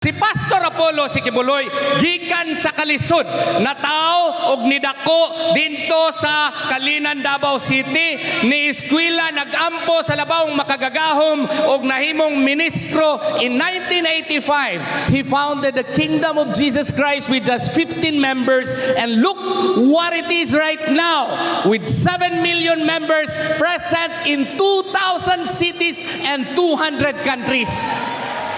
Si Pastor Apollo si Kibuloy gikan sa kalisod nataw og nidako dinto sa Kalinan, Davao City ni eskwela nagampo sa labawng makagagahom og nahimong ministro. In 1985 he founded the Kingdom of Jesus Christ with just 15 members, and look what it is right now with 7 million members present in 2,000 cities and 200 countries.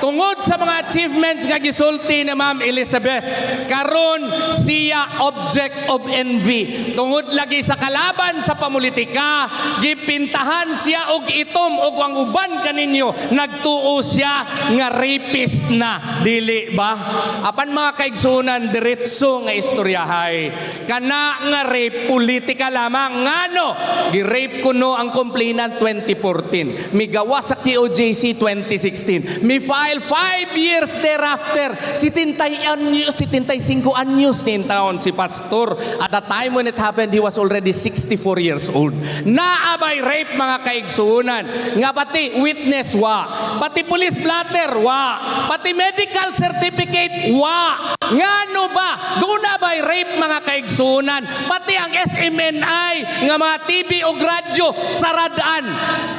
Tungod sa mga achievements nga gisulti ni Ma'am Elizabeth, karon siya object of envy. Tungod lagi sa kalaban sa pamulitika, gipintahan siya og itom og ang uban kaninyo nagtuo siya nga rapist na, dili ba? Apan mga kaigsunan, diretso nga istoryahay. Kana nga rape politika lamang. Ngano gi-rape kuno ang complainant 2014. Migawa sa QOJC 2016. Mi 5 years thereafter, 75 anyos nin taon si Pastor. At the time when it happened, he was already 64 years old. Naabay rape mga kaigsunan. Nga pati witness, wa. Pati police blatter, wa. Pati medical certificate, wa. Ngano ba? Doon na ba'y rape mga kaigsunan? Pati ang SMNI, nga mga TV o radyo, saradaan.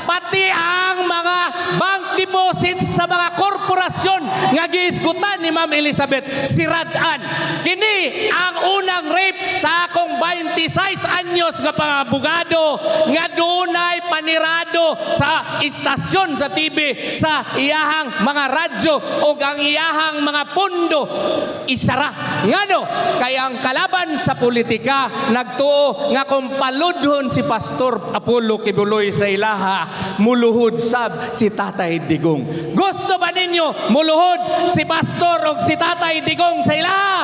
Pati ang mga bank deposits sa mga korporasyon nga giisgutan ni Ma'am Elizabeth, siradaan. Kini ang unang rape sa akong 26 anyos nga pangabugado nga dunay panirado sa istasyon sa TV, sa iyahang mga radyo o ang iyahang mga pundo isara. Ngano? Kaya ang kalaban sa politika nagtuo nga kung paludhon si Pastor Apollo Kibuloy sa ilaha, muluhod sab si Tatay Digong. Gusto ba ninyo muluhod si Pastor o si Tatay Digong sa ilaha?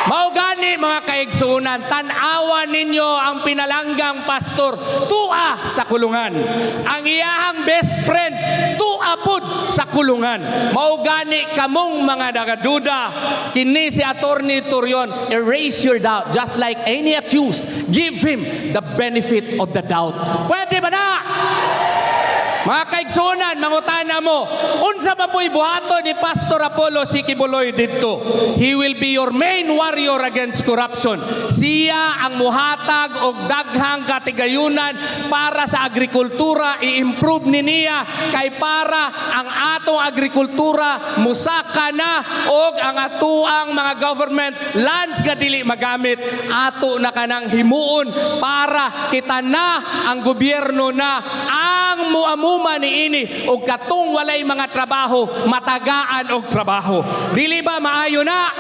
Maugani mga kaigsunan, tanawa ninyo ang pinalanggang pastor, tua sa kulungan. Ang iyahang best friend, tua pud sa kulungan. Maugani kamong mga nagaduda, kini si Attorney Torion, erase your doubt. Just like any accused, give him the benefit of the doubt. Pwede ba na? Mga kaigsunan, mangutana mo, unsa ba po'y buhato ni Pastor Apollo si Kibuloy dito? He will be your main warrior against corruption. Siya ang muhatag og daghang katigayunan para sa agrikultura, i-improve ni niya kay para ang atong agrikultura musaka na og ang atuang mga government lands nga dili magamit ato na kanang himuon para kita na ang gobyerno na ang muamuma ni ini og katong walay mga trabaho matagaan og trabaho. Dili ba maayo na?